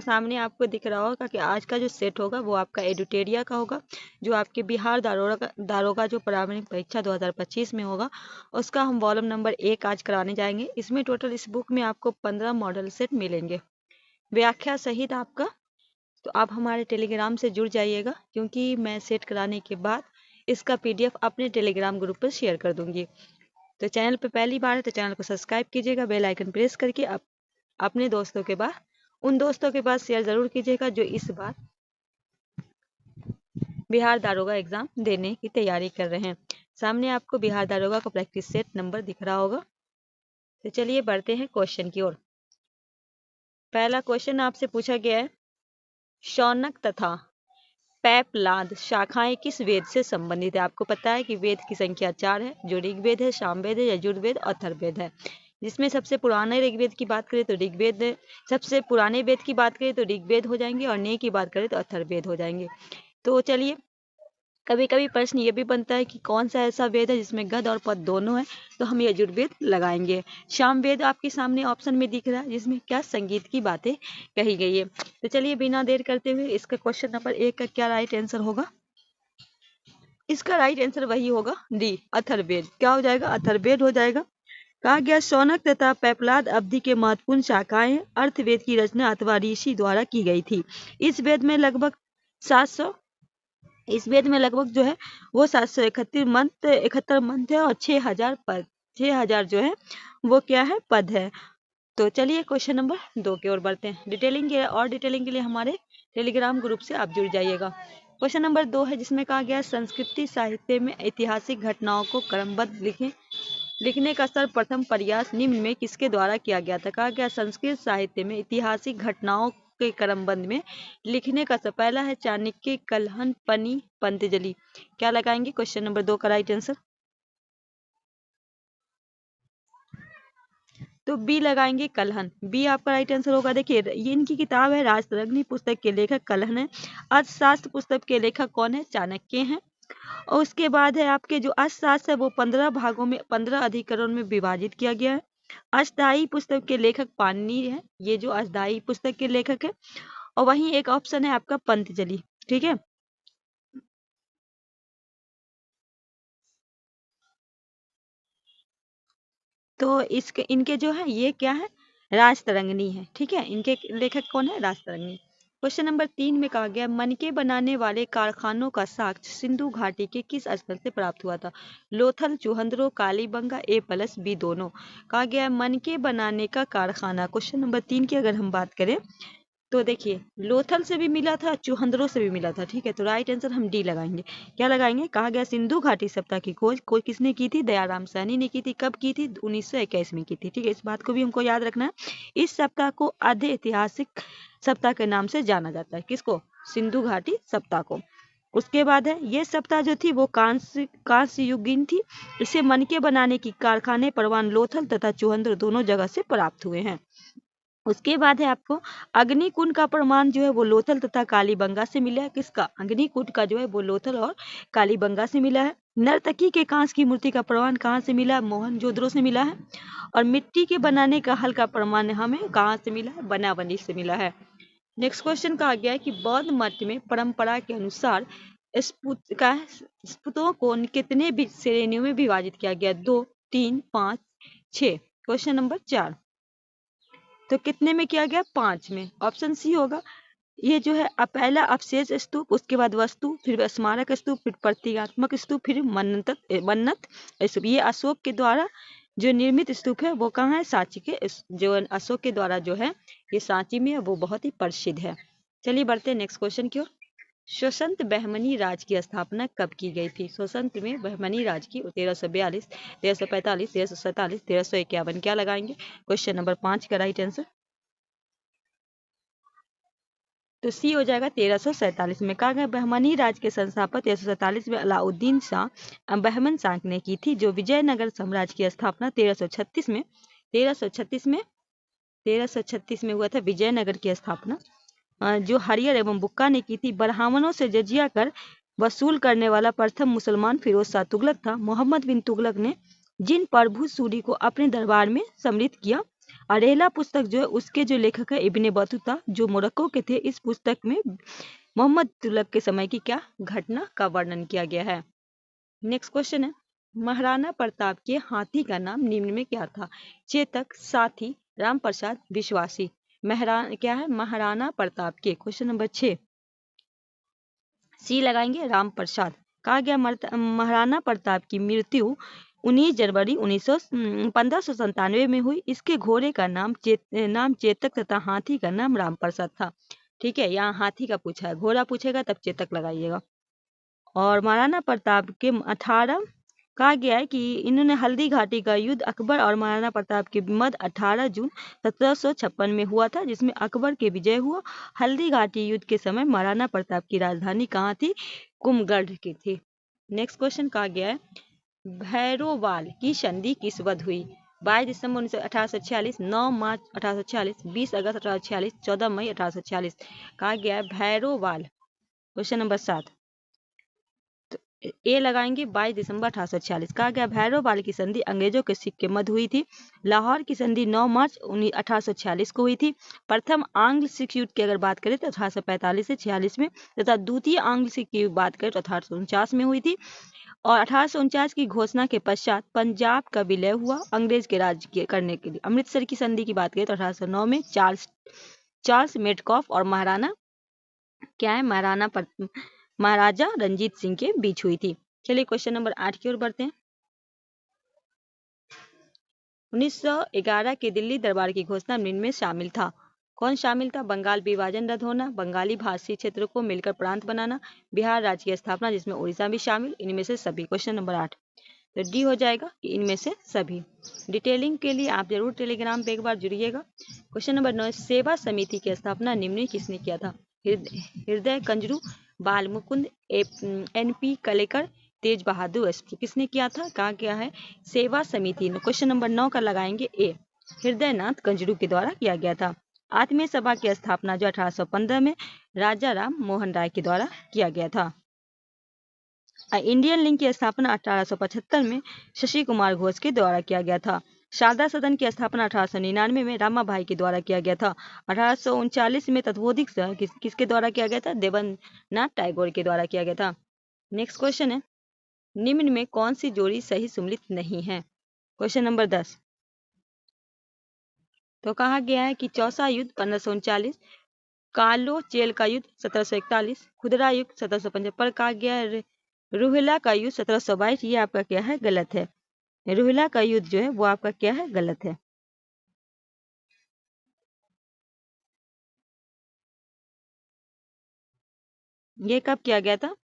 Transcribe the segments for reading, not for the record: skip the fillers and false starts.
सामने आपको दिख रहा होगा कि आज का जो सेट होगा वो आपका एडुटेरिया का होगा, जो आपके बिहार दारोगा जो प्रारंभिक परीक्षा 2025 में होगा, उसका हम वॉल्यूम नंबर 1 आज कराने जाएंगे। इसमें टोटल इस बुक में आपको 15 मॉडल सेट मिलेंगे, व्याख्या सहित आपका। तो आप हमारे टेलीग्राम से जुड़ जाइएगा, क्योंकि मैं सेट कराने के बाद इसका PDF अपने टेलीग्राम ग्रुप पर शेयर कर दूंगी। तो चैनल पे पहली बार है तो चैनल को सब्सक्राइब कीजिएगा, बेल आइकन प्रेस करके अपने दोस्तों के पास, उन दोस्तों के पास शेयर जरूर कीजिएगा जो इस बार बिहार दारोगा एग्जाम देने की तैयारी कर रहे हैं। सामने आपको बिहार दारोगा का प्रैक्टिस सेट नंबर दिख रहा होगा। तो चलिए बढ़ते हैं क्वेश्चन की ओर। पहला क्वेश्चन आपसे पूछा गया है, शौनक तथा पैपलाद शाखाएं किस वेद से संबंधित है। आपको पता है कि वेद की संख्या 4 है, जो ऋग्वेद है, सामवेद है, यजुर्वेद और अथर्ववेद है। जिसमें सबसे पुराने ऋग्वेद की बात करें तो ऋग्वेद, सबसे पुराने वेद की बात करें तो ऋग्वेद हो जाएंगे, और नए की बात करें तो अथर्ववेद हो जाएंगे। तो चलिए, कभी कभी प्रश्न ये भी बनता है कि कौन सा ऐसा वेद है जिसमें गद और पद दोनों है, तो हम यजुर्वेद लगाएंगे। सामवेद आपके सामने ऑप्शन में दिख रहा है, जिसमें क्या संगीत की बातें कही गई है। तो चलिए बिना देर करते हुए इसका क्वेश्चन नंबर 1 का क्या राइट आंसर होगा। इसका राइट आंसर वही होगा डी, अथर्ववेद। क्या हो जाएगा, अथर्ववेद हो जाएगा। कहा गया शौनक तथा पैपलाद अवधि के महत्वपूर्ण शाखाएं अर्थवेद की रचना अथवा ऋषि द्वारा की गई थी। इस वेद में लगभग 700 इस वेद में लगभग जो है वो 771 मंत्र है, और 6000 पद, 6000 जो है वो क्या है, पद है। तो चलिए क्वेश्चन नंबर 2 की ओर बढ़ते हैं। डिटेलिंग के लिए हमारे टेलीग्राम ग्रुप से आप जुड़ जाइएगा। क्वेश्चन नंबर 2 है, जिसमें कहा गया संस्कृति साहित्य में ऐतिहासिक घटनाओं को क्रमबद्ध लिखने का सर्वप्रथम प्रयास निम्न में किसके द्वारा किया गया था। कहा गया संस्कृत साहित्य में ऐतिहासिक घटनाओं के क्रमबद्ध में लिखने का पहला है चाणक्य, कल्हण, पनि, पंतजलि। क्या लगाएंगे क्वेश्चन नंबर 2 का राइट आंसर। तो बी लगाएंगे, कल्हण। बी आपका राइट आंसर होगा। देखिए ये इनकी किताब है राजतरंगिणी, पुस्तक के लेखक कल्हण है। अर्थशास्त्र पुस्तक के लेखक कौन है, चाणक्य हैं। और उसके बाद है आपके जो अर्थशास्त्र है वो 15 भागों में 15 अधिकरण में विभाजित किया गया है। अष्टाई पुस्तक के लेखक पाणिनि है, ये जो अष्टाई पुस्तक के लेखक है। और वहीं एक ऑप्शन है आपका पंतजलि। ठीक है, तो इसके इनके जो है ये क्या है, राजतरंगिणी है। ठीक है, इनके लेखक कौन है, राजतरंगिणी। क्वेश्चन नंबर 3 में कहा गया मनके बनाने वाले कारखानों का साक्ष्य सिंधु घाटी के किस स्थल से प्राप्त हुआ था। लोथल, चूहंदरो, कालीबंगा, A+B दोनों। कहा गया मनके बनाने का कारखाना, क्वेश्चन नंबर 3 की अगर हम बात करें तो देखिए लोथल से भी मिला था, चूहंदरो से भी मिला था। ठीक है, तो राइट आंसर हम डी लगाएंगे। क्या लगाएंगे, कहा गया सिंधु घाटी सप्ताह की खोज किसने की थी, दयाराम साहनी ने की थी। कब की थी, 1921 में की थी। ठीक है, इस बात को भी हमको याद रखना है। इस सप्ताह को आधे ऐतिहासिक सप्ताह के नाम से जाना जाता है। किसको, सिंधु घाटी सप्ताह को। उसके बाद है ये सप्ताह जो थी वो कांस्य युगीन थी। इसे मनके बनाने की कारखाने परवान लोथल तथा चूहंदर दोनों जगह से प्राप्त हुए हैं। उसके बाद है आपको अग्निकुंड का प्रमाण जो है वो लोथल तथा कालीबंगा से मिला है। किसका, अग्निकुंड का जो है वो लोथल और कालीबंगा से मिला है। नर्तकी के कांच की मूर्ति का प्रमाण कहाँ से मिला है, मोहनजोदड़ो से मिला है। और मिट्टी के बनाने का हल का प्रमाण हमें कहाँ से मिला है, बनावली से मिला है। नेक्स्ट क्वेश्चन कहा गया है कि बौद्ध मत में परंपरा के अनुसार स्पुतों को कितने श्रेणियों में विभाजित किया गया, 2, 3, 5, 6। क्वेश्चन नंबर 4, तो कितने में किया गया, 5 में। ऑप्शन सी होगा। ये जो है पहला अवशेष स्तूप, उसके बाद वस्तु, फिर स्मारक स्तूप, फिर प्रतीकात्मक स्तूप, फिर मन्नत स्तूप। ये अशोक के द्वारा जो निर्मित स्तूप है वो कहाँ है, सांची के, जो अशोक के द्वारा जो है ये सांची में है, वो बहुत ही प्रसिद्ध है। चलिए बढ़ते हैं नेक्स्ट क्वेश्चन की ओर। स्वतंत्र बहमनी राज की स्थापना कब की गई थी। स्वतंत्र में बहमनी राज की 1342, 1345, 1347, 1351। क्या लगाएंगे, क्वेश्चन नंबर 5 का राइट आंसर। तो सी हो जाएगा 1347 में। कहा गया बहमनी राज के संस्थापक 1347 में अलाउद्दीन शाह बहमन शाह ने की थी, जो विजयनगर साम्राज्य की स्थापना 1336 में 1336 में हुआ था विजयनगर की स्थापना, जो हरियर एवं बुक्का ने की थी। ब्राह्मणों से जजिया कर वसूल करने वाला प्रथम मुसलमान फिरोज शाह तुगलक था। मोहम्मद बिन तुगलक ने जिन प्रभु सूरी को अपने दरबार में सम्मिलित किया, अरेला पुस्तक जो है उसके जो लेखक है इब्ने बतूता, जो मोरक्को के थे। इस पुस्तक में मोहम्मद तुगलक के समय की क्या घटना का वर्णन किया गया है। नेक्स्ट क्वेश्चन है, महाराणा प्रताप के हाथी का नाम निम्न में क्या था? चेतक, साथी, रामप्रसाद, विश्वासी। महाराणा प्रताप के, क्वेश्चन नंबर 6 सी लगाएंगे, रामप्रसाद। कहा गया महाराणा प्रताप की मृत्यु 19 जनवरी 1597 में हुई। इसके घोड़े का नाम चेतक तथा हाथी का नाम रामप्रसाद था। ठीक है, यहाँ हाथी का पूछा है, घोड़ा पूछेगा तब चेतक लगाइएगा। और महाराणा प्रताप के 18 कहा गया है कि इन्होंने हल्दी घाटी का युद्ध अकबर और महाराणा प्रताप के मध्य 18 जून 1756 में हुआ था, जिसमें अकबर के विजय हुआ। हल्दी घाटी युद्ध के समय महाराणा प्रताप की राजधानी कहाँ थी? कुंभगढ़ की थी। नेक्स्ट क्वेश्चन कहा गया है, भैरोवाल की संधि किस वक्त हुई? 22 दिसंबर 1846, 9 मार्च 1846, 20 अगस्त 1846, 14 मई 1846। कहा गया है भैरोवाल। क्वेश्चन नंबर 7 ए लगाएंगे, 22 दिसंबर 1846। कहा गया भैरोवाल की संधि अंग्रेजों के सिक्के मध्य हुई थी। लाहौर की संधि 9 मार्च 1846 को हुई थी। प्रथम आंग्ल सिख युद्ध की अगर बात करें तो 1845 से 46 में, तथा द्वितीय आंग्ल सिख की बात करें तो 1849 में हुई थी। और 1849 की घोषणा के पश्चात पंजाब का विलय हुआ अंग्रेज के राज करने के लिए। अमृतसर की संधि की बात करें तो 1809 में चार्ल्स मेडकॉफ और महाराजा रंजीत सिंह के बीच हुई थी। चलिए क्वेश्चन नंबर 8 की ओर बढ़ते हैं। 1911 के दिल्ली दरबार की घोषणा निम्न में शामिल था। कौन शामिल था? बंगाल विभाजन रद्द होना, बंगाली भाषी क्षेत्रों को मिलकर प्रांत बनाना, बिहार राज्य की स्थापना जिसमें उड़ीसा भी शामिल। इनमें से सभी। क्वेश्चन नंबर 8 तो डी हो जाएगा कि इनमें से सभी। डिटेलिंग के लिए आप जरूर टेलीग्राम पे एक बार जुड़िएगा। क्वेश्चन नंबर 9 सेवा समिति की स्थापना निम्न में किसने किया था? हृदय कंजरू, बाल मुकुंद, NP कलेकर, तेज बहादुर एसपी। किसने किया था? कहा गया है सेवा समिति ने। क्वेश्चन नंबर 9 का लगाएंगे ए, हृदयनाथ कंजरू के द्वारा किया गया था। आत्मीय सभा की स्थापना जो 1815 में राजा राम मोहन राय के द्वारा किया गया था। इंडियन लिंक की स्थापना 1875 में शशि कुमार घोष के द्वारा किया गया था। शारदा सदन की स्थापना 1899 में रामाभाई के द्वारा किया गया था। 1839 में तत्वोधिक किसके द्वारा किया गया था? देवेंद्रनाथ टैगोर के द्वारा किया गया था। नेक्स्ट क्वेश्चन है, निम्न में कौन सी जोड़ी सही सम्मिलित नहीं है? क्वेश्चन नंबर 10 तो कहा गया है कि चौसा युद्ध 1539, कालो चेल का युद्ध 1741, खुदरा युद्ध 1755। कहा गया है रोहिला का युद्ध 1722। ये आपका क्या है? गलत है। रोहिला का युद्ध जो है वो आपका क्या है? गलत है। ये कब किया गया था?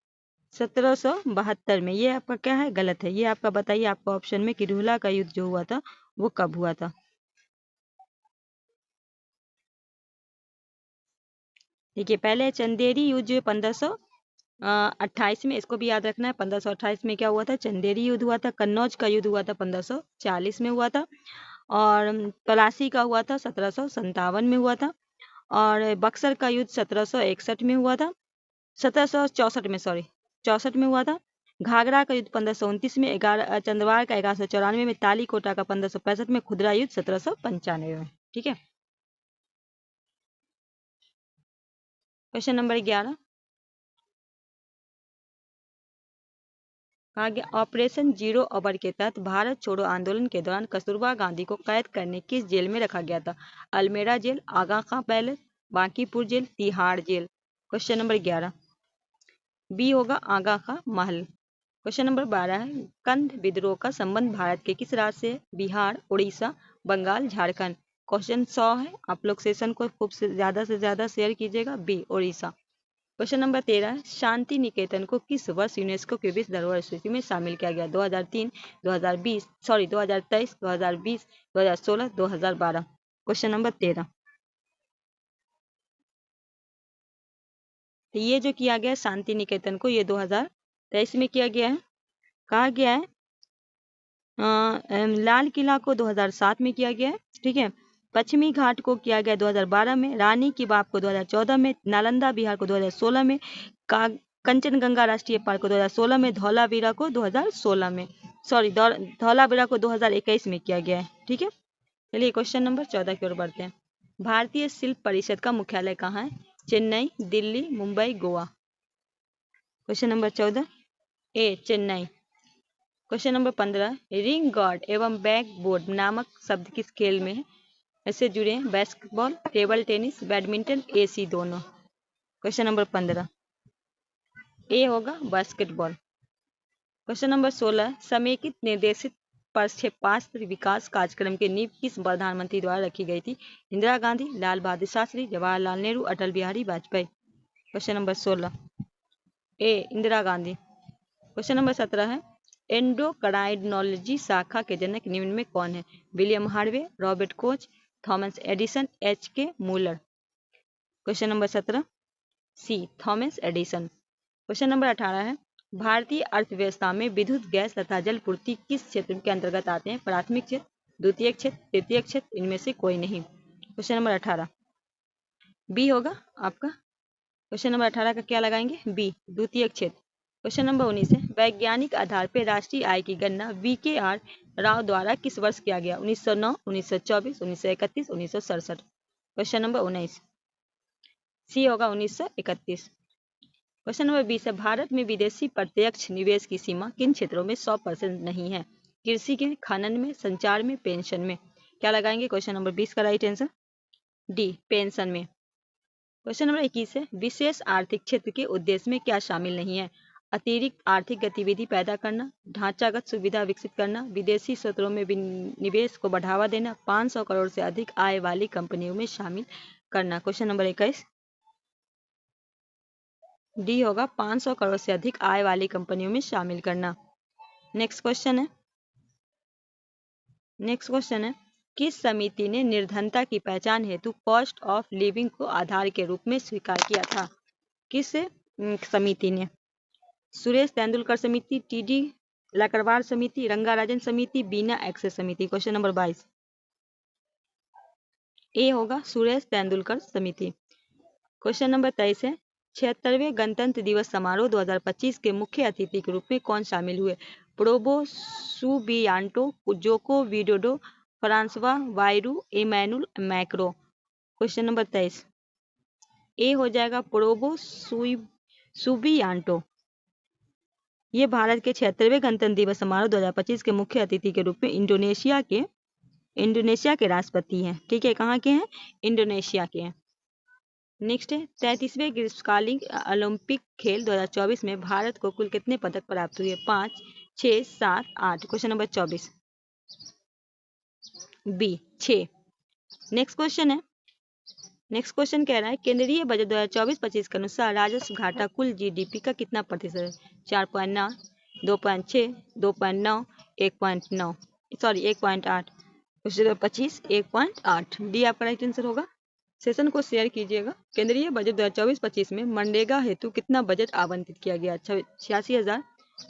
1772 में। ये आपका क्या है? गलत है। ये आपका बताइए, आपका ऑप्शन में कि रोहिला का युद्ध जो हुआ था वो कब हुआ था? देखिए, पहले चंदेरी युद्ध जो 1528 में, इसको भी याद रखना है। 1528 में क्या हुआ था? चंदेरी युद्ध हुआ था। कन्नौज का युद्ध हुआ था 1540 में हुआ था। और पलासी का हुआ था 1757 में हुआ था। और बक्सर का युद्ध 1761 में हुआ था, 1764 में, सॉरी 64 में हुआ था। घाघरा का युद्ध 1529 में, चंद्रवार का 1194 में, ताली कोटा का 1565 में, खुदरा युद्ध 1795 में। ठीक है। क्वेश्चन नंबर 11 कहा गया ऑपरेशन जीरो अवर के तहत भारत छोड़ो आंदोलन के दौरान कस्तूरबा गांधी को कैद करने किस जेल में रखा गया था? Almora jail, Aga Khan palace, Bankipur jail, Tihar jail. Question number 11 B होगा आगा खां महल। क्वेश्चन नंबर 12 है कंध विद्रोह का संबंध भारत के किस राज्य से? बिहार, उड़ीसा, बंगाल, झारखंड। क्वेश्चन 100 है। आप लोग सेशन को खूब से ज्यादा शेयर कीजिएगा। B Orissa. Question number 13 Shanti Niketan को किस वर्ष यूनेस्को की विश्व धरोहर सूची में शामिल किया गया? 2003, 2020, सॉरी 2023, 2020, 2016, 2012। क्वेश्चन नंबर 13 तो ये जो किया गया शांति निकेतन को, ये 2023 में किया गया है। कहा गया है लाल किला को 2007 में किया गया है। ठीक है। पश्चिमी घाट को किया गया 2012 में, रानी की बाग को 2014 में, नालंदा बिहार को 2016 में, कंचनगंगा राष्ट्रीय पार्क को 2016 में, धौलावीरा को 2016 में, सॉरी धौलावीरा को 2021 में किया गया है। ठीक है। चलिए क्वेश्चन नंबर 14 की ओर बढ़ते हैं। भारतीय शिल्प परिषद का मुख्यालय कहाँ है? Chennai, Delhi, Mumbai, Goa. Question number 14 A Chennai. Question number 15 ring guard एवं बैक बोर्ड नामक शब्द किस खेल में है? ऐसे जुड़े हैं basketball, table tennis, badminton, A C दोनों। क्वेश्चन नंबर 15 ए होगा बास्केटबॉल। क्वेश्चन नंबर 16 समेकित निर्देशित प्रक्षेपास्त्र विकास कार्यक्रम की नींव किस प्रधानमंत्री द्वारा रखी गई थी? इंदिरा गांधी, लाल बहादुर शास्त्री, जवाहरलाल नेहरू, अटल बिहारी वाजपेयी। क्वेश्चन नंबर 16 ए इंदिरा गांधी। क्वेश्चन नंबर 17 है एंडोक्राइनोलॉजी शाखा के जनक निम्न में कौन है? William Harvey, Robert Koch, Thomas Edison, H के मूलर। क्वेश्चन नंबर 17 सी थॉमस एडिसन। क्वेश्चन नंबर 18 है भारतीय अर्थव्यवस्था में विद्युत, गैस तथा जल पूर्ति किस क्षेत्र के अंतर्गत आते हैं? प्राथमिक क्षेत्र, द्वितीय क्षेत्र, तृतीय क्षेत्र, इनमें से कोई नहीं। क्वेश्चन नंबर 18 बी होगा आपका। क्वेश्चन नंबर 18 का क्या लगाएंगे? बी द्वितीय क्षेत्र। क्वेश्चन नंबर 19 है वैज्ञानिक आधार पर राष्ट्रीय आय की गणना VKR राव द्वारा किस वर्ष किया गया? 1909, 1924, 1931, 1967। क्वेश्चन नंबर 19 सी होगा 1931। क्वेश्चन नंबर 20 है भारत में विदेशी प्रत्यक्ष निवेश की सीमा किन क्षेत्रों में 100% नहीं है? कृषि के, खनन में, संचार में, पेंशन में। क्या लगाएंगे? क्वेश्चन नंबर 20 का राइट आंसर डी पेंशन में। क्वेश्चन नंबर 21 है विशेष आर्थिक क्षेत्र के उद्देश्य में क्या शामिल नहीं है? अतिरिक्त आर्थिक गतिविधि पैदा करना, ढांचागत सुविधा विकसित करना, विदेशी स्रोतों में निवेश को बढ़ावा देना, 500 करोड़ से अधिक आय वाली कंपनियों में शामिल करना। क्वेश्चन नंबर 21 डी होगा 500 करोड़ से अधिक आय वाली कंपनियों में शामिल करना। नेक्स्ट क्वेश्चन है किस समिति ने निर्धनता की पहचान हेतु कॉस्ट ऑफ लिविंग को आधार के रूप में स्वीकार किया था? किस समिति ने? सुरेश तेंदुलकर समिति, TD लाकरवार समिति, रंगाराजन समिति, बीना एक्सेस समिति। क्वेश्चन नंबर 22 ए होगा सुरेश तेंदुलकर समिति। क्वेश्चन नंबर 23 है 76वें गणतंत्र दिवस समारोह 2025 के मुख्य अतिथि के रूप में कौन शामिल हुए? Prabowo Subianto, Joko Widodo, Francois Bayrou, Emmanuel Macron. Question number 23 A हो जाएगा प्रोबो सुबियांटो। ये भारत के 76वें गणतंत्र दिवस समारोह 2025 के मुख्य अतिथि के रूप में इंडोनेशिया के राष्ट्रपति हैं। ठीक है, कहाँ के हैं? इंडोनेशिया के हैं। नेक्स्ट है 33वें ग्रीष्मकालीन ओलंपिक खेल 2024 में भारत को कुल कितने पदक प्राप्त हुए? 5, 6, 7, 8। Question number 24 B 6। Next question कह रहा है केंद्रीय बजट 2024-25 के अनुसार राजस्व घाटा कुल GDP का कितना प्रतिशत है? 4.9, 2.6, 2.9, 1.9 सॉरी 1.8। क्वेश्चन नंबर 25 1.8 डी आपका राइट आंसर होगा। सेशन को शेयर कीजिएगा। केंद्रीय बजट 2024-25 में मनरेगा हेतु कितना बजट आवंटित किया गया? 86,000,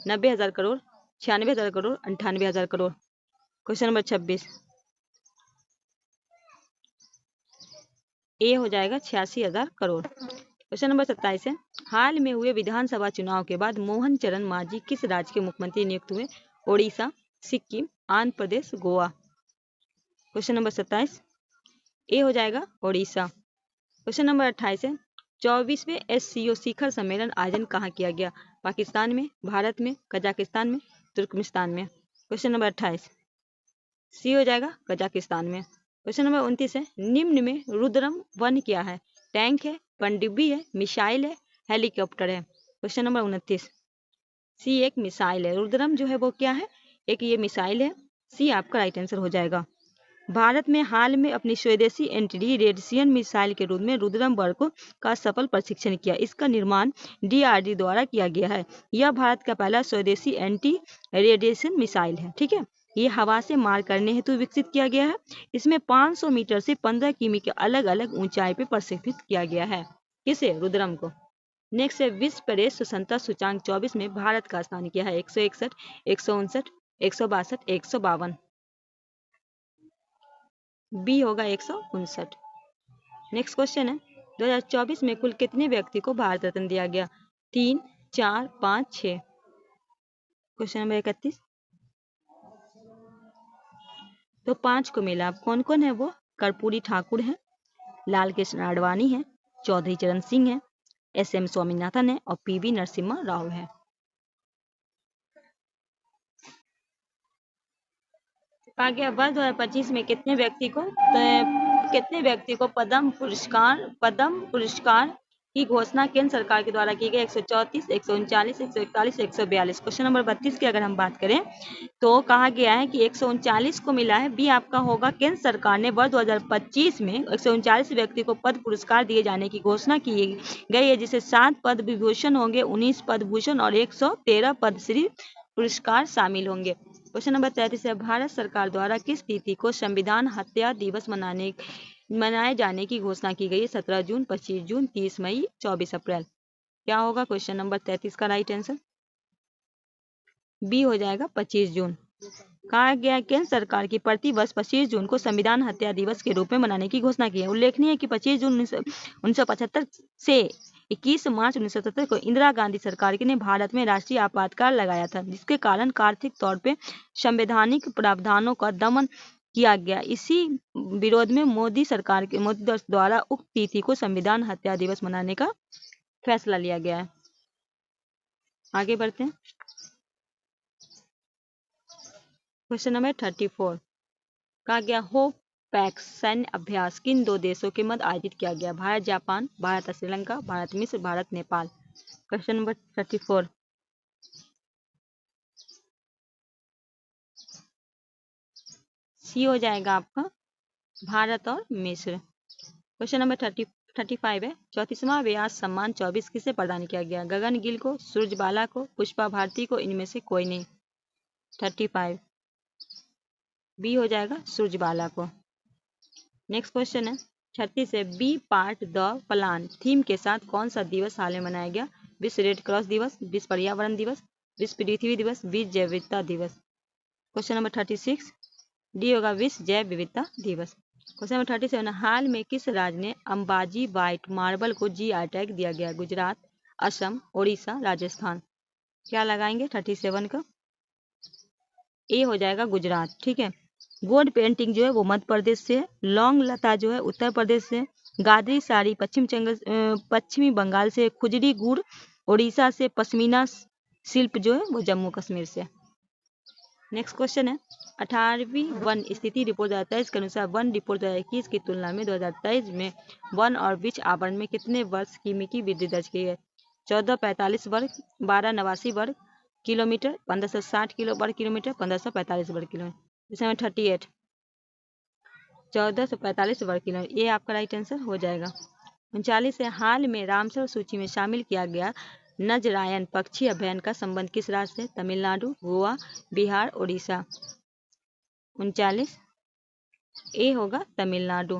90,000 करोड़, 96,000 करोड़, 98,000 करोड़। क्वेश्चन नंबर 26 ए हो जाएगा 86,000 करोड़। क्वेश्चन नंबर 27 है हाल में हुए विधानसभा चुनाव के बाद मोहन चरण मांझी किस राज्य के मुख्यमंत्री नियुक्त हुए? ओडिशा, सिक्किम, आंध्र प्रदेश, गोवा। क्वेश्चन नंबर 27 ए हो जाएगा ओडिशा। क्वेश्चन नंबर 28 है 24वें SCO शिखर सम्मेलन आयोजन कहाँ किया गया? पाकिस्तान में, भारत में, कजाकिस्तान में, तुर्कमेनिस्तान में। क्वेश्चन नंबर 28 सी हो जाएगा कजाकिस्तान में। क्वेश्चन नंबर 29 है निम्न में रुद्रम 1 क्या है? टैंक है, पनडुब्बी है, मिसाइल है, हेलीकॉप्टर है। क्वेश्चन नंबर 29 सी एक मिसाइल है। रुद्रम जो है वो क्या है? एक ये मिसाइल है। सी आपका राइट आंसर हो जाएगा। भारत में हाल में अपनी स्वदेशी एंटी रेडिएशन मिसाइल के रूप में रुद्रम वर्ग का सफल परीक्षण किया। इसका निर्माण DRD द्वारा किया गया है। यह भारत का पहला स्वदेशी एंटी रेडिएशन मिसाइल है। ठीक है, ये हवा से मार करने हेतु विकसित किया गया है। इसमें 500 मीटर से 15 किमी के अलग अलग ऊंचाई पर प्रशिक्षित किया गया है। किसे? रुद्रम को। नेक्स्ट है विश्व प्रेस स्वतंत्रता सूचांक 24 में भारत का स्थान क्या है? 161, 159, 162, 152। बी होगा 159। नेक्स्ट क्वेश्चन है 2024 में कुल कितने व्यक्ति को भारत रत्न दिया गया? 3, 4, 5, 6। क्वेश्चन नंबर 31 तो 5 को मिला। अब कौन कौन है वो? कर्पूरी ठाकुर है, लाल कृष्ण आडवाणी है, चौधरी चरण सिंह है, एस.एम. स्वामीनाथन है और पी.वी. नरसिम्हा राव है। कहा गया वर्ष 2025 में कितने व्यक्ति को पद्म पुरस्कार की घोषणा केंद्र सरकार के द्वारा की गई? 134, 139, 141, 142। क्वेश्चन नंबर 32 की अगर हम बात करें तो कहा गया है कि 139 को मिला है। बी आपका होगा, केंद्र सरकार ने वर्ष 2025 में 139 व्यक्ति को पद्म पुरस्कार दिए जाने की घोषणा की गई है, जिसे 7 पद्म विभूषण होंगे, 19 पद्म भूषण और 113 पद्मश्री पुरस्कार शामिल होंगे। क्वेश्चन नंबर 33 है, भारत सरकार द्वारा किस तिथि को संविधान हत्या दिवस मनाए जाने की घोषणा की गई है? 17 जून, 25 जून, 30 मई, 24 अप्रैल। क्या होगा क्वेश्चन नंबर 33 का राइट आंसर? बी हो जाएगा 25 जून। कहा गया केंद्र सरकार की प्रति वर्ष 25 जून को संविधान हत्या दिवस के रूप में मनाने की घोषणा की है। उल्लेखनीय है कि 25 जून 1975 से 21 मार्च 1977 को इंदिरा गांधी सरकार ने भारत में राष्ट्रीय आपातकाल लगाया था, जिसके कारण आर्थिक तौर पे संवैधानिक प्रावधानों का दमन किया गया। इसी विरोध में मोदी द्वारा उक्त तिथि को संविधान हत्या दिवस मनाने का फैसला लिया गया है। आगे बढ़ते हैं। क्वेश्चन नंबर 34 कहा गया होप पैक्स सैन्य अभ्यास किन 2 देशों के मध्य आयोजित किया गया? भारत जापान, भारत श्रीलंका, भारत मिस्र, भारत नेपाल। क्वेश्चन नंबर 34 सी हो जाएगा आपका, भारत और मिस्र। क्वेश्चन नंबर 35 है, 34वां व्यास सम्मान 24 किसे प्रदान किया गया? गगन गिल को, सूरजबाला को, पुष्पा भारती को, इनमें से कोई नहीं। 35 बी हो जाएगा, सूरजबाला को। नेक्स्ट क्वेश्चन है 36 है, B part the plan theme के साथ कौन सा दिवस हाल में मनाया गया? विश्व रेड क्रॉस दिवस, विश्व पर्यावरण दिवस, विश्व पृथ्वी दिवस, विश्व जैव विविधता दिवस। क्वेश्चन नंबर 36 डी होगा, विश्व जैव विविधता दिवस। क्वेश्चन नंबर 37 हाल में किस राज्य ने अंबाजी व्हाइट मार्बल को जीआई टैग दिया गया? गुजरात, असम, उड़ीसा, राजस्थान। क्या लगाएंगे 37 का? ए हो जाएगा गुजरात। ठीक है। गोंड पेंटिंग जो है वो मध्य प्रदेश से है, लौंग लता जो है उत्तर प्रदेश से, गादरी साड़ी पश्चिमी बंगाल से, खुजरी गुड़ उड़ीसा से, पश्मीना शिल्प जो है वो जम्मू कश्मीर से। नेक्स्ट क्वेश्चन है 18वीं वन स्थिति रिपोर्ट 2023 के अनुसार वन रिपोर्ट 2021 की तुलना में 2023 में वन और वृक्ष आवरण में कितने वर्ष की वृद्धि दर्ज की है? 1445 वर्ग, 1289 वर्ग किलोमीटर, 1560 वर्ग किलोमीटर, 1545 वर्ग किलोमीटर। इसमें 38 1445 वर्ग किलोमीटर, ये आपका राइट आंसर हो जाएगा। 39 है, हाल में रामसर सूची में शामिल किया गया नजरायन पक्षी अभयारण्य का संबंध किस राज्य से? तमिलनाडु, गोवा, बिहार, उड़ीसा। 39 ए होगा तमिलनाडु।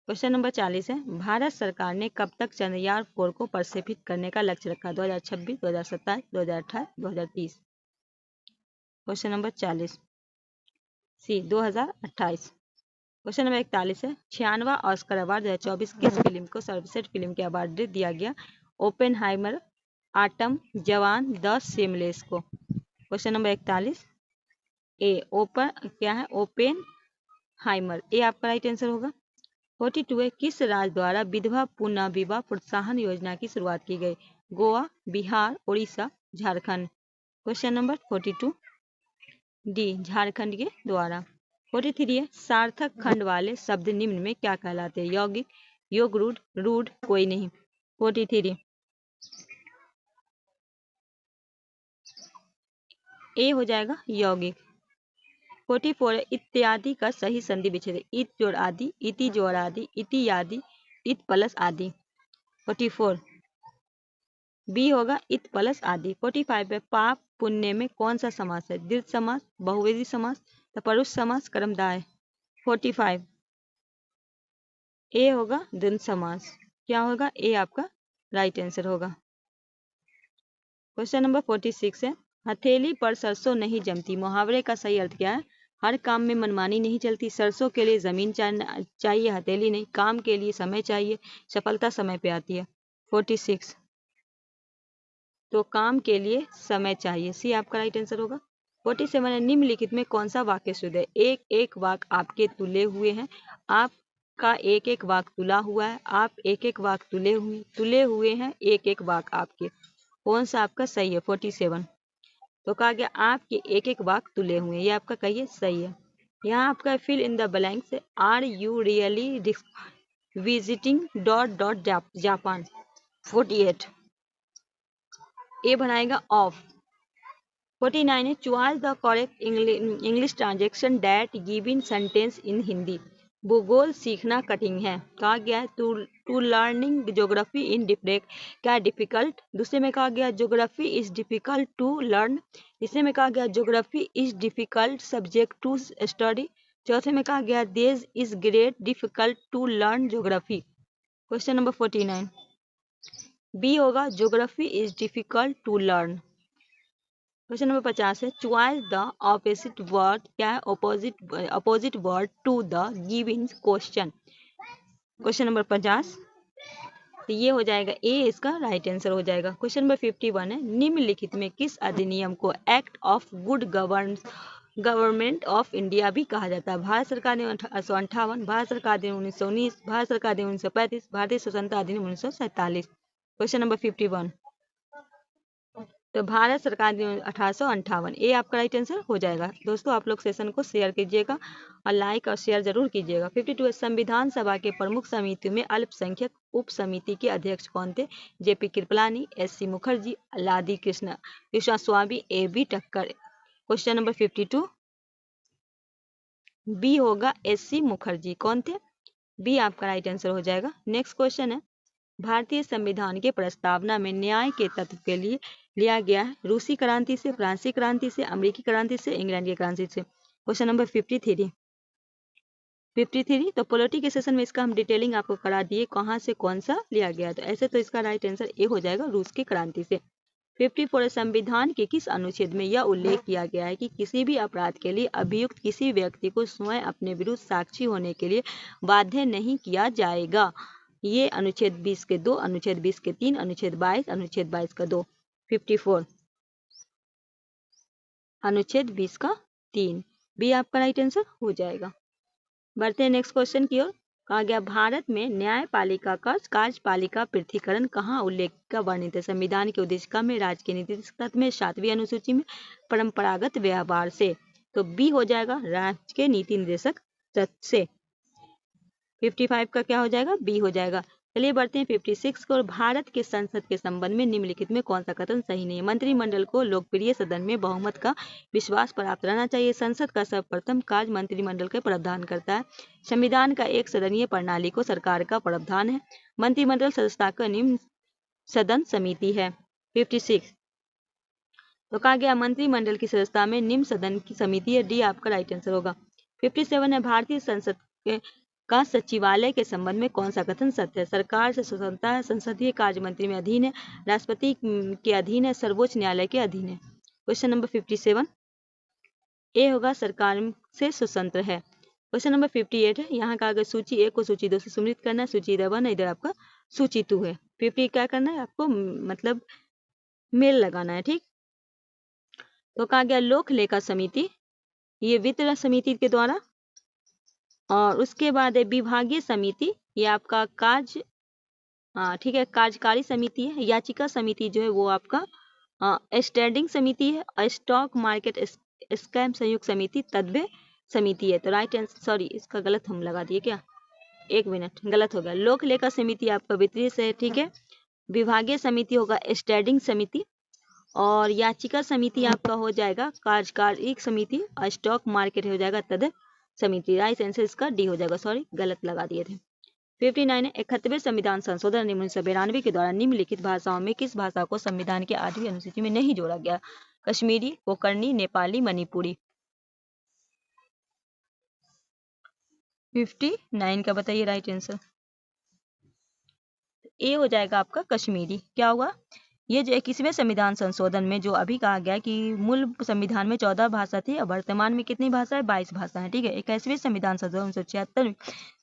क्वेश्चन नंबर 40 है, भारत सरकार ने कब तक चंद्रयान 4 को प्रक्षेपित करने का लक्ष्य रखा? 2026, 2027, 2028, 2030। क्वेश्चन नंबर 40 सी 2028। क्वेश्चन नंबर 41 है, 96वां ऑस्कर अवार्ड 2024 किस फिल्म को सर्वश्रेष्ठ फिल्म के अवार्ड दिया गया? ओपेनहाइमर, आटम, जवान, द शेमलेस को। क्वेश्चन नंबर 41 ए ओपेन हाइमर, ए आपका राइट आंसर होगा। 42 है, किस राज्य द्वारा विधवा पुनः विवाह प्रोत्साहन योजना की शुरुआत की गई? Goa, Bihar, Orissa, Jharkhand. Question number 42 D Jharkhand के द्वारा। 43 है, सार्थक खंड वाले शब्द निम्न में क्या कहलाते हैं? यौगिक, योग रूढ़, कोई नहीं। 43 ए हो जाएगा यौगिक। 44 इत्यादि का सही संधि विच्छेद, इत जोड़ आदि, इति जोड़ आदि, इति आदि, इत प्लस आदि। 44 बी होगा इत प्लस आदि। 45 है, पाप पुण्य में कौन सा समास है? दीर्घ समास, बहुवचन समास, तत्पुरुष समास, कर्मधारय। 45 ए होगा द्वंद्व समास। क्या होगा? ए आपका राइट आंसर होगा। क्वेश्चन नंबर 46 है, हथेली पर सरसों नहीं जमती मुहावरे का सही अर्थ क्या है? हर काम में मनमानी नहीं चलती, सरसों के लिए जमीन चाहिए हथेली नहीं, काम के लिए समय चाहिए, सफलता समय पे आती है। 46 तो काम के लिए समय चाहिए, सी आपका राइट आंसर होगा। 47 है, निम्नलिखित में कौन सा वाक्य शुद्ध है? एक एक वाक्य आपके तुले हुए हैं, आपका एक एक वाक्य तुला हुआ है, आप एक एक वाक्य तुले हुए हैं, एक एक वाक्य आपके। कौन सा आपका सही है? 47। तो कहा गया आपके एक एक वाक्य तुले हुए हैं, ये आपका कहिए सही है। यहाँ आपका फिल इन द ब्लैंक्स है, are you really visiting dot dot Japan. 48 A बनाएगा ऑफ। 49 है, choice the correct English transaction that given sentence in Hindi. भूगोल सीखना कठिन है, कहा गया है टू लर्निंग ज्योग्राफी इन क्या डिफिकल्ट। दूसरे में कहा गया geography is difficult to learn. तीसरे में कहा गया geography is difficult subject to study. चौथे में कहा गया this is great difficult to learn geography. Question number 49 B होगा, geography is difficult to learn. Question number 50 है, चॉइस द ऑपोजिट वर्ड, क्या है? Opposite word to the given question. Question number 50, तो ये हो जाएगा ए, इसका राइट आंसर हो जाएगा। क्वेश्चन नंबर 51 है, निम्नलिखित में किस अधिनियम को act of good government of India भी कहा जाता है? भारत सरकार ने 1858, भारत सरकार ने 1919, भारत सरकार ने 1935, भारतीय स्वतंत्रता अधिनियम 1947। क्वेश्चन नंबर 51, तो भारत सरकार ने 1858, ये आपका राइट आंसर हो जाएगा। दोस्तों आप लोग सेशन को शेयर कीजिएगा और लाइक और शेयर जरूर कीजिएगा। 52 संविधान सभा के प्रमुख समितियों में अल्पसंख्यक उप समिति के अध्यक्ष कौन थे? जेपी कृपलानी, एससी मुखर्जी, लादी कृष्णा स्वामी, ए बी टक्कर। क्वेश्चन नंबर 52 बी होगा, एससी मुखर्जी। कौन थे? बी आपका राइट आंसर हो जाएगा। नेक्स्ट क्वेश्चन है, भारतीय संविधान के प्रस्तावना में न्याय के तत्व के लिए लिया गया है रूसी क्रांति से, फ्रांसीसी क्रांति से, अमेरिकी क्रांति से, इंग्लैंड की क्रांति से। क्वेश्चन नंबर 53 तो पॉलिटी के सेशन में इसका हम डिटेलिंग आपको करा दिए, कहाँ से कौन सा लिया गया। तो ऐसे तो इसका राइट आंसर ए हो जाएगा, रूस की क्रांति से। 54 संविधान के किस अनुच्छेद में यह उल्लेख किया गया है कि किसी भी अपराध के लिए अभियुक्त किसी व्यक्ति को स्वयं अपने विरुद्ध साक्षी होने के लिए बाध्य नहीं किया जाएगा? ये अनुच्छेद 20 के 2, अनुच्छेद 20 के 3, अनुच्छेद 22, अनुच्छेद 22 का 2। 54 अनुच्छेद 20 का 3, बी आपका राइट आंसर हो जाएगा। बढ़ते हैं नेक्स्ट क्वेश्चन की ओर। कहा गया भारत में न्यायपालिका का कार्यपालिका पृथक्करण कहाँ उल्लेख का वर्णित है? संविधान के उद्देशिका में, राज्य के नीति तत्व में, 7वीं अनुसूची में, परंपरागत व्यवहार से। तो बी हो जाएगा, राज्य के नीति निर्देशक तत्व से। 55 का क्या हो जाएगा? बी हो जाएगा। चलिए बढ़ते हैं 56 को। भारत के संसद के संबंध में निम्नलिखित में कौन सा कथन सही नहीं है? मंत्रिमंडल को लोकप्रिय सदन में बहुमत का विश्वास प्राप्त रहना चाहिए। संसद का सर्वप्रथम कार्य मंत्रिमंडल का प्रावधान करता है। संविधान का एक सदनीय प्रणाली को सरकार का प्रावधान है। मंत्रिमंडल सदस्यता का निम्न सदन समिति है। 56 तो कहा गया मंत्रिमंडल की सदस्यता में निम्न सदन की समिति है, डी आपका राइट आंसर होगा। 57 है, भारतीय संसद का सचिवालय के संबंध में कौन सा कथन सत्य है? सरकार से स्वतंत्र है, संसदीय कार्य मंत्री में अधीन है, राष्ट्रपति के अधीन है, सर्वोच्च न्यायालय के अधीन है। क्वेश्चन नंबर 57 ए होगा, सरकार से स्वतंत्र है। क्वेश्चन नंबर 58 है, यहाँ का अगर सूची 1 को सूची 2 से सम्मिलित करना है, सूची इधर 1 है, इधर आपका सूची 2 है। 50 क्या करना है आपको, मतलब मेल लगाना है, ठीक। तो कहा गया लोक लेखा समिति, ये वित्त समिति के द्वारा, और उसके बाद है विभागीय समिति, ये आपका कार्य, ठीक है, कार्यकारी समिति है। याचिका समिति जो है वो आपका स्टैंडिंग समिति है, और स्टॉक मार्केट स्कैम संयुक्त समिति तद्भव समिति है। तो राइट आंसर, सॉरी इसका गलत हम लगा दिए क्या, 1 मिनट गलत हो गया। लोक लेखा समिति आपका वित्तीय से है, ठीक है। विभागीय समिति होगा स्टैंडिंग समिति, और याचिका समिति आपका हो जाएगा कार्यकारी समिति, और स्टॉक मार्केट हो जाएगा तद्भव समिति। राइट आंसर इसका डी हो जाएगा, सॉरी गलत लगा दिए थे। 59 है, 71वें संविधान संशोधन 1992 के द्वारा निम्नलिखित भाषाओं में किस भाषा को संविधान के 8वीं अनुसूची में नहीं जोड़ा गया? कश्मीरी, कोंकणी, नेपाली, मणिपुरी। 59 का बताइए राइट आंसर। ए हो जाएगा आपका कश्मीरी। क्या हुआ, ये जो 21वें संविधान संशोधन में जो अभी कहा गया कि मूल संविधान में 14 भाषा थी और वर्तमान में कितनी भाषा है, 22 भाषा है। ठीक है। 21वें संविधान संशोधन 1976 में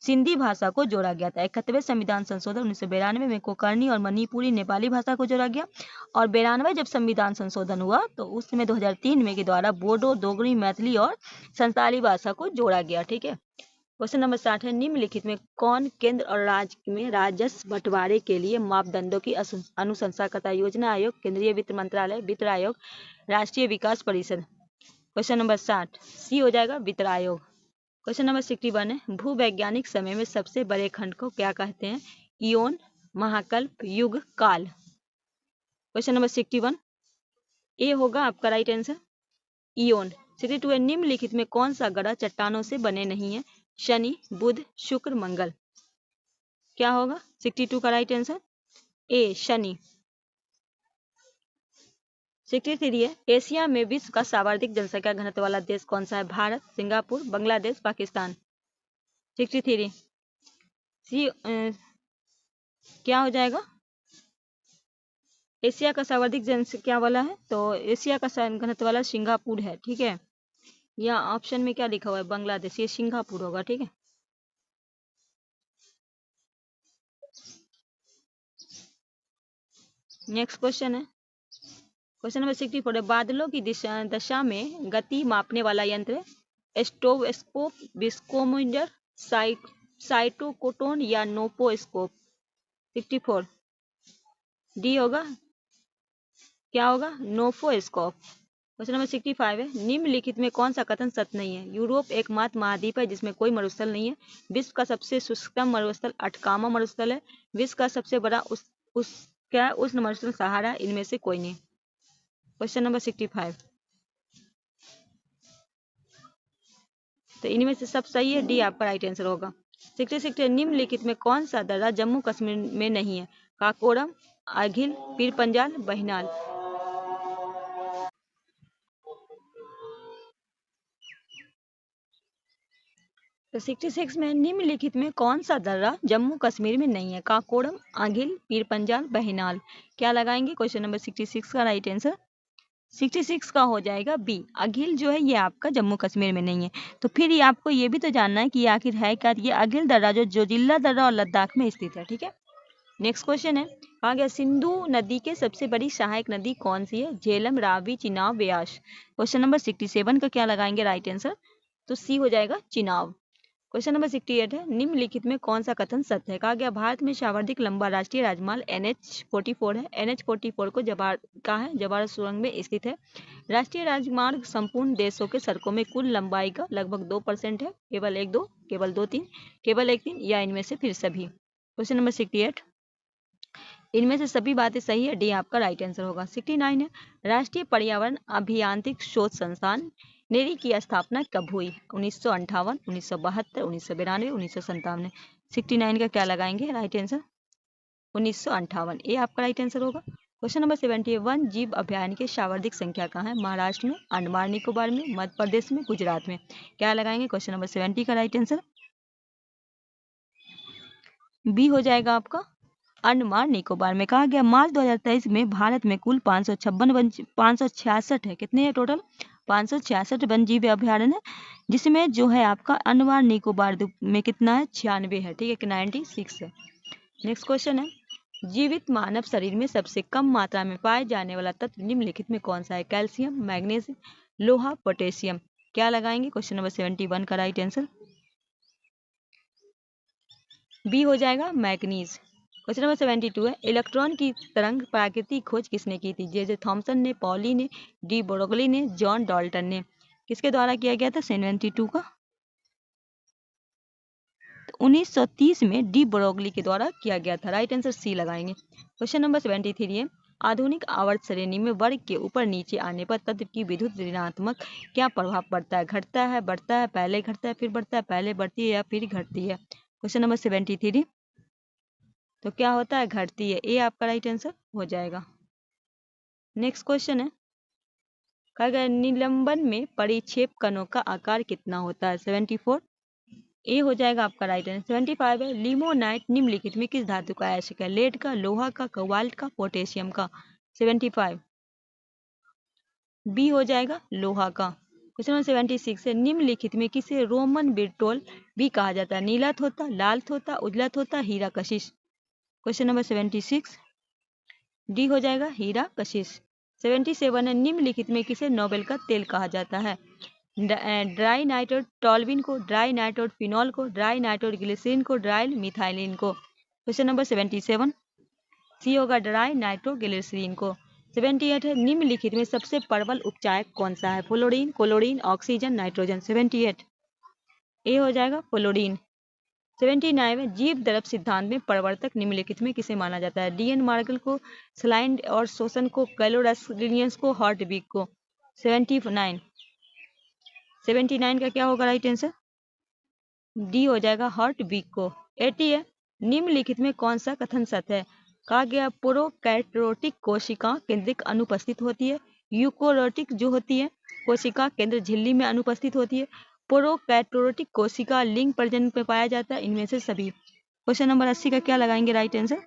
सिंधी भाषा को जोड़ा गया था। 71वें संविधान संशोधन 1992 में कोंकणी और मणिपुरी नेपाली भाषा को जोड़ा गया। और 92 जब संविधान संशोधन हुआ तो उस समय 2003 में के द्वारा बोडो, डोगरी, मैथिली और संताली भाषा को जोड़ा गया। ठीक है। क्वेश्चन नंबर 60 है, निम्नलिखित में कौन केंद्र और राज्य में राजस्व बंटवारे के लिए मापदंडों की अनुशंसा करता है? योजना आयोग, केंद्रीय वित्त मंत्रालय, वित्त आयोग, राष्ट्रीय विकास परिषद। क्वेश्चन नंबर 60 सी हो जाएगा, वित्त आयोग। क्वेश्चन नंबर 61 है, भूवैज्ञानिक समय में सबसे बड़े खंड को क्या कहते हैं? इयोन, महाकल्प, युग, काल। क्वेश्चन नंबर 61 ए होगा आपका राइट आंसर, इयोन। 62 है, निम्नलिखित में कौन सा ग्रह चट्टानों से बने नहीं है? शनि, बुध, शुक्र, मंगल। क्या होगा 62 का राइट आंसर? ए, शनि। 63 है, एशिया में विश्व का सर्वाधिक जनसंख्या घनत्व वाला देश कौन सा है? भारत, सिंगापुर, बांग्लादेश, पाकिस्तान। 63 सी क्या हो जाएगा? एशिया का सर्वाधिक जनसंख्या वाला है तो एशिया का घनत्व वाला सिंगापुर है। ठीक है। या ऑप्शन में क्या लिखा हुआ है? बांग्लादेश। ये सिंगापुर होगा। ठीक है। नेक्स्ट क्वेश्चन है, क्वेश्चन नंबर 64 है, बादलों की दशा में गति मापने वाला यंत्र स्ट्रोबोस्कोप, विस्कोमीटर, साइटोकोटोन या नोपोस्कोप। 64 डी होगा। क्या होगा? नोपोस्कोप। क्वेश्चन नंबर 65 है, निम्नलिखित में कौन सा कथन सत्य नहीं है? यूरोप एकमात्र महाद्वीप है जिसमें कोई मरुस्थल नहीं है। विश्व का सबसे शुष्कतम मरुस्थल अटकामा मरुस्थल है। विश्व का सबसे बड़ा क्या उष्ण मरुस्थल सहारा। इनमें से कोई नहीं। क्वेश्चन नंबर 65 तो इनमें से सब सही है, डी आपका राइट आंसर होगा। 66 निम्नलिखित में कौन सा दर्रा जम्मू कश्मीर में नहीं है? काकोरम, आघिल, पीर पंजाल, बहिनाल। तो 66 में निम्नलिखित में कौन सा दर्रा जम्मू कश्मीर में नहीं है? काकोरम, आघिल, पीर पंजाल, बहिनाल। क्या लगाएंगे? क्वेश्चन नंबर 66 का राइट आंसर 66 का हो जाएगा बी, अघिल जो है ये आपका जम्मू कश्मीर में नहीं है। तो फिर ये आपको ये भी तो जानना है कि ये आखिर है क्या? ये अघिल दर्रा जो जोजिला दर्रा और लद्दाख में स्थित है। ठीक है। नेक्स्ट क्वेश्चन है, कहा गया सिंधु नदी के सबसे बड़ी सहायक नदी कौन सी है? झेलम, रावी, चिनाब, व्यास। क्वेश्चन नंबर 67 का क्या लगाएंगे राइट आंसर? तो सी हो जाएगा, चिनाब। क्वेश्चन नंबर 68 है, निम्नलिखित में कौन सा कथन सत्य है? कहा गया भारत में सर्वाधिक लंबा राष्ट्रीय राजमार्ग NH-44 है। NH-44 को जवाहर सुरंग में स्थित है। राष्ट्रीय राजमार्ग संपूर्ण देशों के सड़कों में कुल लंबाई का लगभग 2% है। केवल 1-2, केवल 2-3, केवल 1-3 या इनमें से फिर सभी। क्वेश्चन नंबर 68 इनमें से सभी बातें सही है, डी आपका राइट आंसर होगा। 69 है, राष्ट्रीय पर्यावरण अभियांत्रिक शोध संस्थान नेरी की स्थापना कब हुई? 1958, 1972, 1992, 1997। 69 का क्या लगाएंगे राइट आंसर? 1958, ये आपका राइट आंसर होगा। क्वेश्चन नंबर 70 वन जीव अभ्यारण्य की सर्वाधिक संख्या कहाँ है? महाराष्ट्र में, अंडमान निकोबार में, मध्य प्रदेश में, गुजरात में। क्या लगाएंगे? क्वेश्चन नंबर 70 का राइट आंसर बी हो जाएगा आपका, अंडमान निकोबार में। कहा गया मार्च 2023 में भारत में कुल 566 है। कितने हैं टोटल? 566 वन जीव अभ्यारण्य, जिसमें जो है आपका अंडमान निकोबार में कितना है? 96 है। ठीक है, 96 है। नेक्स्ट क्वेश्चन है, जीवित मानव शरीर में सबसे कम मात्रा में पाए जाने वाला तत्व निम्नलिखित में कौन सा है? कैल्शियम, मैग्नीशियम, लोहा, पोटेशियम। क्या लगाएंगे? क्वेश्चन नंबर 71 का राइट आंसर बी हो जाएगा, मैग्नीज। क्वेश्चन नंबर 72 है, इलेक्ट्रॉन की तरंग प्राकृतिक खोज किसने की थी? जे थॉमसन ने, पॉली ने, डी ब्रोगली ने, जॉन डाल्टन ने। किसके द्वारा किया गया था 72 का? तो 1930 में डी ब्रोगली के द्वारा किया गया था। राइट आंसर सी लगाएंगे। क्वेश्चन नंबर 73 है, आधुनिक आवर्त श्रेणी में वर्ग के ऊपर नीचे आने पर तत्व की विद्युत ऋणात्मक क्या प्रभाव पड़ता है? घटता है, बढ़ता है, पहले घटता है फिर बढ़ता है, पहले बढ़ती है या फिर घटती है? क्वेश्चन नंबर 73 तो क्या होता है? घटती है। ए आपका राइट आंसर हो जाएगा। नेक्स्ट क्वेश्चन है, कहा गया निलंबन में परिक्षेप कणों का आकार कितना होता है? 74 ए हो जाएगा आपका राइट आंसर। 75 है, लिमोनाइट निम्नलिखित में किस धातु का आयस्क है? लेड का, लोहा का, कोबाल्ट का, पोटेशियम का। 75। बी हो जाएगा लोहा का। क्वेश्चन नंबर 76 है, निम्नलिखित में किसे रोमन बिरटोल भी कहा जाता है? नीला तोता, लाल तोता, उजला तोता, हीरा कशिश। क्वेश्चन नंबर 76 डी हो जाएगा हीरा कशिश। 77 है, निम्नलिखित में किसे नोबेल का तेल कहा जाता है? ड्राई नाइट्रोड टॉल्विन को, ड्राई नाइट्रोड फिनॉल को, ड्राई नाइट्रोड ग्लिसरीन को, ड्राई मिथाइलिन को। क्वेश्चन नंबर 77 सी होगा ड्राई नाइट्रोग्लिसरीन को। 78 है, निम्नलिखित में सबसे प्रबल उपचायक कौन सा है? Fluorine, chlorine, oxygen, nitrogen. 78 ए हो जाएगा फ्लोरीन। 79 है, जीव द्रव सिद्धांत में प्रवर्तक निम्नलिखित में किसे माना जाता है? डीएन मार्गल को, स्लाइन और शोषण को, कैलोरस को, हॉर्टविक को। 79 का क्या होगा राइट आंसर? डी हो जाएगा हॉर्टविक को। 80 है, निम्नलिखित में कौन सा कथन सत्य है? कहा गया प्रोकैरियोटिक कोशिका केंद्रिक अनुपस्थित होती है। यूकोरियोटिक जो होती है कोशिका केंद्र झिल्ली में अनुपस्थित होती है। प्रोकैरियोटिक कोशिका लिंग प्रजनन में पाया जाता है। इनमें से सभी। क्वेश्चन नंबर 80 का क्या लगाएंगे राइट आंसर?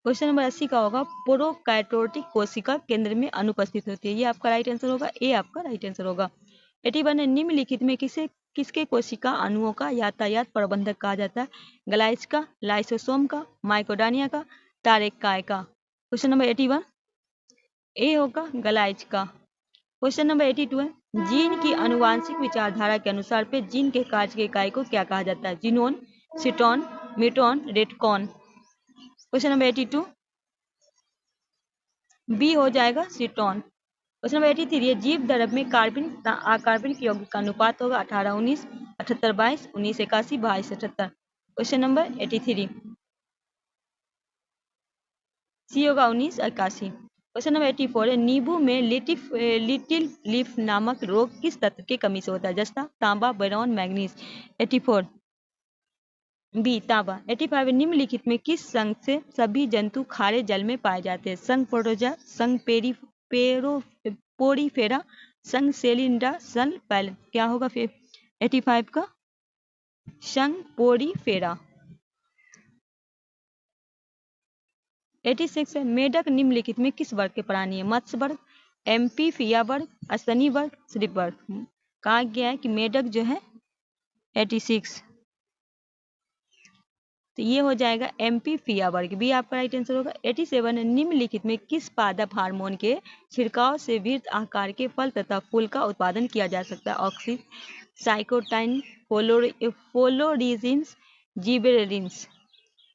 क्वेश्चन नंबर 80 का होगा प्रोकैरियोटिक कोशिका केंद्र में अनुपस्थित होती है। ये आपका राइट आंसर होगा, ए आपका राइट आंसर होगा। 81 निम्नलिखित में किसके कोशिका अणुओं का यातायात प्रबंधक कहा जाता है? ग्लाइज का, लाइसोसोम का, माइकोडानिया का, टारेकाय का। क्वेश्चन नंबर 81 ए होगा ग्लाइज का। क्वेश्चन नंबर 82 है, जीन की अनुवांशिक विचारधारा के अनुसार पे जीन के कार्य के इकाई को क्या कहा जाता है? जीनोम, सिटोन, मिटोन, रेटिकॉन। क्वेश्चन नंबर 82 बी हो जाएगा सिटोन। क्वेश्चन नंबर 83 जीव द्रव में कार्बन अकार्बनिक यौगिक का अनुपात होगा 18-19, 78-22, 19-81, 22-78। क्वेश्चन नंबर 83 सी होगा 1981। क्वेश्चन नंबर 84 नींबू में लिटिल लीफ नामक रोग किस तत्व की कमी से होता है? जस्ता, तांबा, बोरॉन, मैग्नीज। 84 बी तांबा। 85 निम्नलिखित में किस संघ से सभी जंतु खारे जल में पाए जाते हैं? संघ प्रोटोजा, संघ पोरीफेरा, संघ सेलिंड्रा, संघ पैल। क्या होगा फिर 85 का? संघ पोरीफेरा। 86 है, मेढक निम्नलिखित में किस वर्ग के प्राणी है? मत्स्य वर्ग, एम्फीबिया वर्ग, स्तनी वर्ग, श्रिप वर्ग। कहा गया है कि मेढक जो है 86 तो ये हो जाएगा एम्फीबिया वर्ग, भी आपका राइट आंसर होगा। 87 निम्नलिखित में किस पादप हार्मोन के छिड़काव से वृत्त आकार के फल तथा फूल का उत्पादन किया जा सकता है? ऑक्सिन, साइकोटाइन, फ्लोरिजिन्स, जिबेरेलिन्स।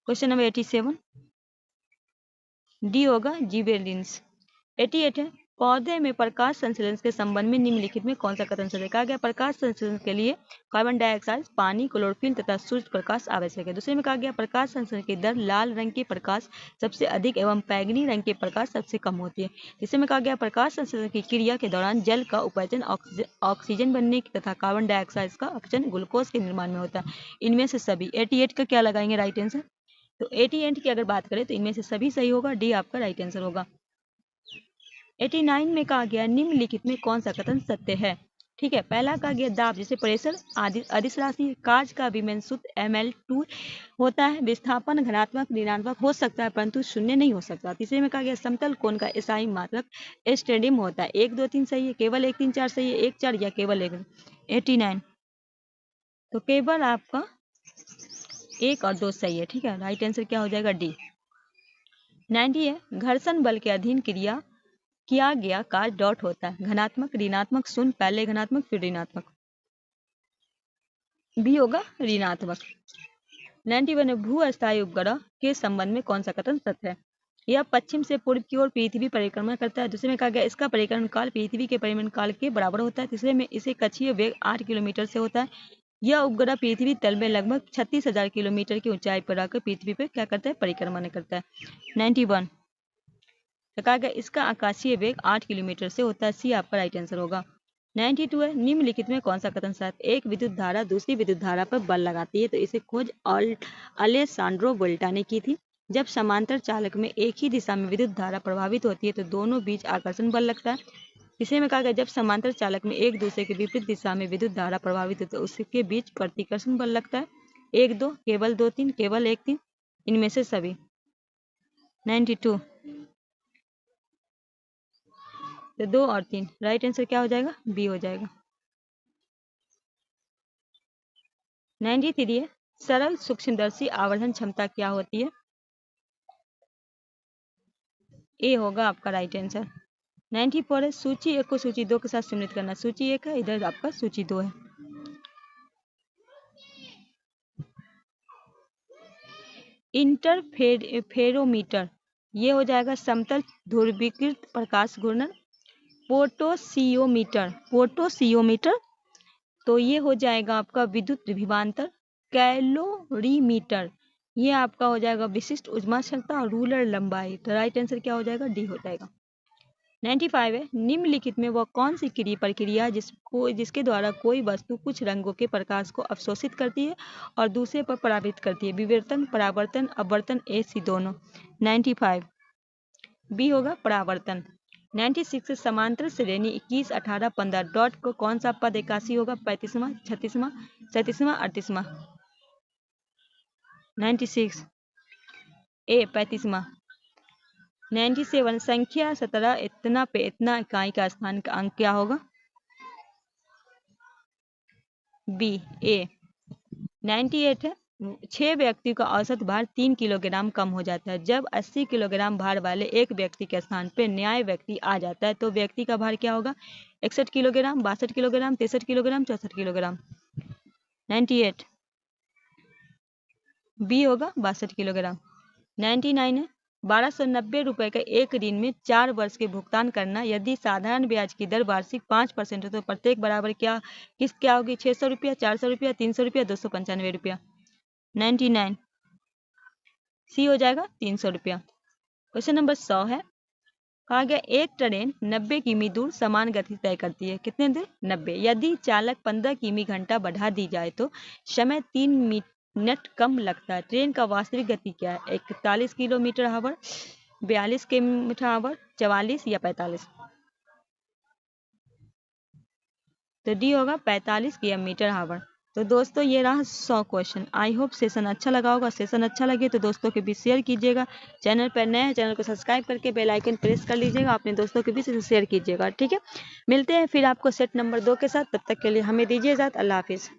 क्वेश्चन नंबर 87 डी होगा जिबेरेलिन्स। 88 है, पौधे में प्रकाश संश्लेषण के संबंध में निम्नलिखित में कौन सा कथन सत्य है? कहा गया प्रकाश संश्लेषण के लिए कार्बन डाइऑक्साइड, पानी, क्लोरोफिल तथा सूर्य प्रकाश आवश्यक है। दूसरे में कहा गया प्रकाश संश्लेषण की दर लाल रंग के प्रकाश सबसे अधिक एवं बैंगनी रंग के प्रकाश सबसे कम होती है। तीसरे में कहा गया प्रकाश संश्लेषण की क्रिया के दौरान जल का उपैचन ऑक्सीजन बनने तथा कार्बन डाइऑक्साइड का अपचन ग्लूकोज के निर्माण में होता है। इनमें से सभी। 88 का क्या लगाएंगे राइट आंसर? तो 88 की अगर बात करें तो इनमें से सभी सही होगा, डी आपका राइट आंसर होगा। 89 में कहा गया निम्नलिखित में कौन सा कथन सत्य है? ठीक है, पहला कहा गया दाब जैसे प्रेशर अदिश राशि, काज का विमेन सूत्र ml2 होता है, विस्थापन धनात्मक ऋणात्मक हो सकता है परंतु शून्य नहीं हो सकता। तीसरे में कहा गया समतल कोण का एसआई मात्रक स्टेडियम होता है। 1 2 3 सही है, केवल 1 3 4 सही है, 1 4 या केवल 1। 89 तो केवल आपका 1 और 2 सही है। ठीक है, राइट आंसर क्या हो जाएगा? डी। 90 है, घर्षण बल के अधीन क्रिया किया गया कार्य डॉट होता है, धनात्मक, ऋणात्मक, शून्य, पहले धनात्मक फिर ऋणात्मक। भी होगा ऋणात्मक। 91 भू अस्थायी उपग्रह के संबंध में कौन सा कथन सत्य है? यह पश्चिम से पूर्व की ओर पृथ्वी परिक्रमा करता है। दूसरे में कहा गया इसका परिक्रमा काल पृथ्वी के परिक्रमा काल के बराबर होता है। तीसरे में इसे कक्षीय वेग 8 किलोमीटर से होता है। यह उपग्रह पृथ्वी तल में लगभग 36,000 किलोमीटर की ऊंचाई पर रहकर पृथ्वी पर क्या करता है? परिक्रमा करता है। 91 तो कहा गया इसका आकाशीय वेग 8 किलोमीटर से होता है। सी आपका राइट आंसर होगा। 92 है, निम्नलिखित में कौन सा कथन सत्य? एक विद्युत धारा दूसरी विद्युत धारा पर बल लगाती है। तो इसे खोज अलेसांड्रो वोल्टा ने की थी। जब समांतर चालक में एक ही दिशा में विद्युत धारा प्रभावित होती है तो दोनों बीच आकर्षण बल लगता है। इसे में कहा गया जब समांतर चालक में एक दूसरे के विपरीत दिशा में विद्युत धारा प्रभावित होती है तो उसके बीच प्रतिकर्षण बल लगता है। 1 2 केवल 2 3 केवल 1 3 इनमें से सभी। 92 तो 2 और 3, राइट आंसर क्या हो जाएगा? बी हो जाएगा। 93 है, सरल सूक्ष्मदर्शी आवर्धन क्षमता क्या होती है? ए होगा आपका राइट आंसर। 94 है, सूची 1 को सूची 2 के साथ सम्मिलित करना। सूची 1 है, इधर आपका सूची 2 है। इंटरफेरोमीटर, ये हो जाएगा समतल ध्रुवीकृत प्रकाश घूर्णन। पोटोसियोमीटर तो ये हो जाएगा आपका विद्युत विभवांतर। कैलोरीमीटर, ये आपका हो जाएगा विशिष्ट ऊष्मा क्षमता और रूलर लंबाई। तो राइट आंसर क्या हो जाएगा? डी हो जाएगा। 95 है, निम्नलिखित में वह कौन सी प्रक्रिया जिसके द्वारा कोई वस्तु कुछ रंगों के प्रकाश को अवशोषित करती है और दूसरे पर परावर्तित करती है? विवर्तन, परावर्तन, अपवर्तन, ए सी दोनों। 95 बी होगा परावर्तन। 96 समांतर श्रेणी 21, 18, 15 डॉट को कौन सा पद एकासी होगा? 35वां, 36वां, 37वां, 38वां। 96 ए 35वां। 97 संख्या 17 इतना पे इतना इकाई का स्थान का अंक क्या होगा? बी ए। 98 है, 6 व्यक्तियों का औसत भार 3 किलोग्राम कम हो जाता है। जब 80 किलोग्राम भार वाले एक व्यक्ति के स्थान पर न्याय व्यक्ति आ जाता है तो व्यक्ति का भार क्या होगा? 61 kilogram, 62 kilogram, 63 kilogram, 64 kilogram. 98 B होगा 62 किलोग्राम। 99 है, 1290 रुपए का एक ऋण में 4 वर्ष के भुगतान करना। यदि साधारण ब्याज की दर वार्षिक 5% है तो प्रत्येक बराबर क्या किस्त क्या होगी? 600 रुपया, 400 रुपया, 300 रुपया, 295 रुपया। 99 सी हो जाएगा 300 रुपया। क्वेश्चन नंबर 100 है, कहा गया एक ट्रेन 90 किमी दूर समान गति तय करती है। कितने दूर? 90। यदि चालक 15 किमी घंटा बढ़ा दी जाए तो समय 3 मिनट कम लगता है। ट्रेन का वास्तविक गति क्या है? 41 किलोमीटर आवर, 42 किलोमीटर आवर, 44 या 45? तो डी होगा 45 किलोमीटर आवर। तो दोस्तों ये रहा 100 क्वेश्चन। आई होप सेशन अच्छा लगा होगा। सेशन अच्छा लगे तो दोस्तों के बीच शेयर कीजिएगा। चैनल पर नए हैं, चैनल को सब्सक्राइब करके बेल आइकन प्रेस कर लीजिएगा। अपने दोस्तों के बीच शेयर कीजिएगा। ठीक है, मिलते हैं फिर आपको सेट नंबर 2 के साथ। तब तक के लिए हमें दीजिए इजाजत। अल्लाह हाफिज़।